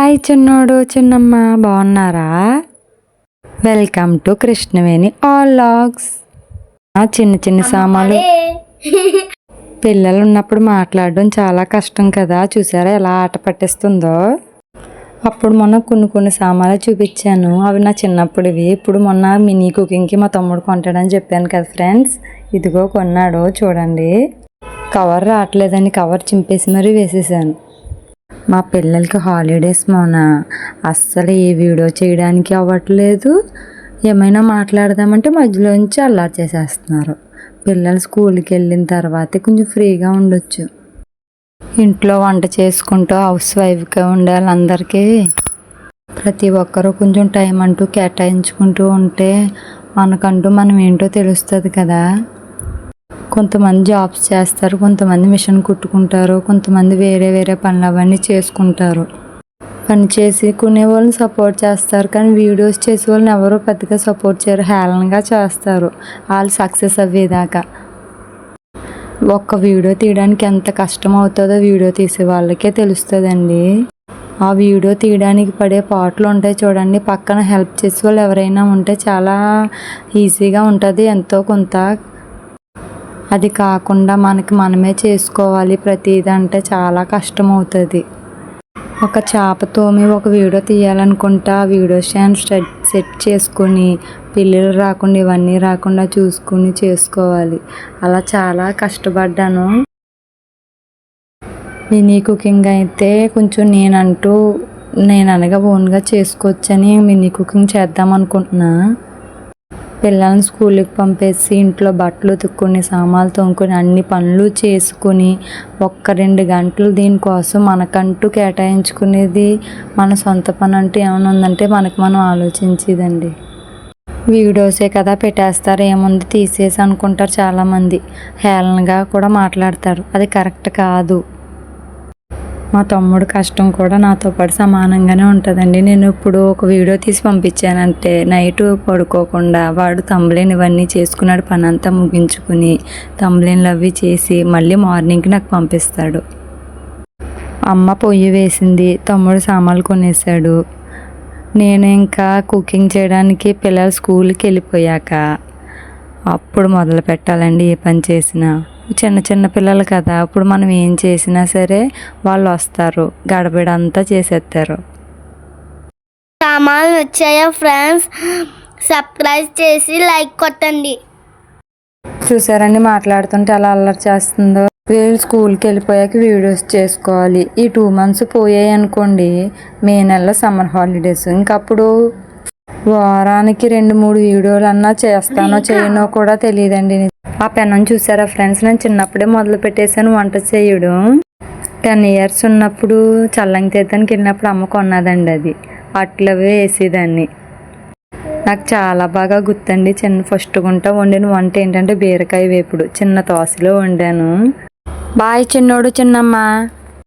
Hi చిన్నోడు చిన్నమ్మ, బాగున్నారా? Welcome to Krishnaveni all logs. చిన్న చిన్న సామాన్లు పిల్లలు ఉన్నప్పుడు మాట్లాడడం చాలా కష్టం కదా. చూసారా ఎలా ఆట పట్టిస్తుందో. అప్పుడు మొన్న కొన్ని సామాన్లు చూపించాను, అవి నా చిన్నప్పుడువి. ఇప్పుడు మొన్న మినీ కుకింగ్కి మా తమ్ముడు కొంటాడని చెప్పాను కదా ఫ్రెండ్స్. ఇదిగో కొన్నాడు చూడండి. కవర్ రావట్లేదని కవర్ చింపేసి మరీ వేసేసాను. మా పిల్లలకి హాలిడేస్ మొన్న అస్సలు ఏ వీడియో చేయడానికి అవ్వట్లేదు. ఏమైనా మాట్లాడదామంటే మధ్యలోంచి అల్లరి చేసేస్తున్నారు. పిల్లలు స్కూల్కి వెళ్ళిన తర్వాతే కొంచెం ఫ్రీగా ఉండొచ్చు. ఇంట్లో వంట చేసుకుంటూ హౌస్ వైఫ్గా ఉండే వాళ్ళందరికీ ప్రతి ఒక్కరూ కొంచెం టైం అంటూ కేటాయించుకుంటూ ఉంటే మనకంటూ మనం ఏంటో తెలుస్తుంది కదా. కొంతమంది జాబ్స్ చేస్తారు, కొంతమంది మిషన్ కుట్టుకుంటారు, కొంతమంది వేరే పనులు అవన్నీ చేసుకుంటారు. పని చేసి కొనే వాళ్ళని సపోర్ట్ చేస్తారు, కానీ వీడియోస్ చేసే వాళ్ళని ఎవరో పెద్దగా సపోర్ట్ చేయరు, హేళనగా చేస్తారు. వాళ్ళు సక్సెస్ అయ్యేదాకా. ఒక్క వీడియో తీయడానికి ఎంత కష్టం అవుతుందో వీడియో తీసే వాళ్ళకే తెలుస్తుందండి. ఆ వీడియో తీయడానికి పడే పాటలు ఉంటాయి చూడండి. పక్కన హెల్ప్ చేసే వాళ్ళు ఎవరైనా ఉంటే చాలా ఈజీగా ఉంటుంది ఎంతో కొంత. అది కాకుండా మనమే చేసుకోవాలి ప్రతిదంటే చాలా కష్టం అవుతుంది. ఒక చేపతోమి ఒక వీడియో తీయాలనుకుంటే ఆ వీడియో స్టాండ్ సెట్ చేసుకొని పిల్లలు రాకుండా ఇవన్నీ రాకుండా చూసుకుని చేసుకోవాలి. అలా చాలా కష్టపడ్డాను. మినీ కుకింగ్ అయితే కొంచెం నేను అనగా ఓన్గా చేసుకోవచ్చని మినీ కుకింగ్ చేద్దాం అనుకుంటున్నా. పిల్లల్ని స్కూల్కి పంపేసి ఇంట్లో బట్టలు ఉతుక్కొని సామాన్లు తోముకొని అన్ని పనులు చేసుకుని 1-2 గంటలు దీనికోసం మనకంటూ కేటాయించుకునేది. మన సొంత పని అంటూ ఏమైనా ఉందంటే మనం ఆలోచించేదండి. వీడియోసే కదా పెట్టేస్తారు, ఏముంది తీసేసి అనుకుంటారు చాలామంది. హేళనగా కూడా మాట్లాడతారు, అది కరెక్ట్ కాదు. మా తమ్ముడు కష్టం కూడా నాతో పాటు సమానంగానే ఉంటుందండి. నేను ఇప్పుడు ఒక వీడియో తీసి పంపించానంటే నైట్ పడుకోకుండా వాడు తంబ్లైన్ ఇవన్నీ చేసుకున్నాడు. పని అంతా ముగించుకుని తంబ్లైన్లు అవి చేసి మళ్ళీ మార్నింగ్కి నాకు పంపిస్తాడు. అమ్మ పొయ్యి వేసింది, తమ్ముడు సామాన్లు కొనేసాడు. నేను ఇంకా కుకింగ్ చేయడానికి పిల్లలు స్కూల్కి వెళ్ళిపోయాక అప్పుడు మొదలు పెట్టాలండి ఏ పని చేసినా. చిన్న పిల్లలు కదా, అప్పుడు మనం ఏం చేసినా సరే వాళ్ళు వస్తారు, గడబిడంతా చేసేస్తారు. సామాన్లు వచ్చాయా ఫ్రెండ్స్? సబ్స్క్రైబ్ చేసి లైక్ కొట్టండి. చూసారండి మాట్లాడుతుంటే అలా అల్లరి చేస్తుందో. వీళ్ళు స్కూల్కి వెళ్ళిపోయాక వీడియోస్ చేసుకోవాలి. ఈ 2 months పోయాయి అనుకోండి, మే నెలలో సమ్మర్ హాలిడేస్. ఇంకప్పుడు వారానికి 2-3 వీడియోలు అన్నా చేస్తానో చేయనో కూడా తెలియదండి. ఆ పెన్నం చూసారా ఫ్రెండ్స్, నేను చిన్నప్పుడే మొదలు పెట్టేశాను వంట చేయడం. 10 years ఉన్నప్పుడు చల్లంగి తీర్థానికి వెళ్ళినప్పుడు అమ్మ కొన్నదండి అది. అట్లవే వేసేదాన్ని. నాకు చాలా బాగా గుర్తండి. ఫస్ట్ గుంట వండిన వంట ఏంటంటే బీరకాయ వేపుడు చిన్న తోసలో వండాను. బాయ్ చిన్నోడు చిన్నమ్మ.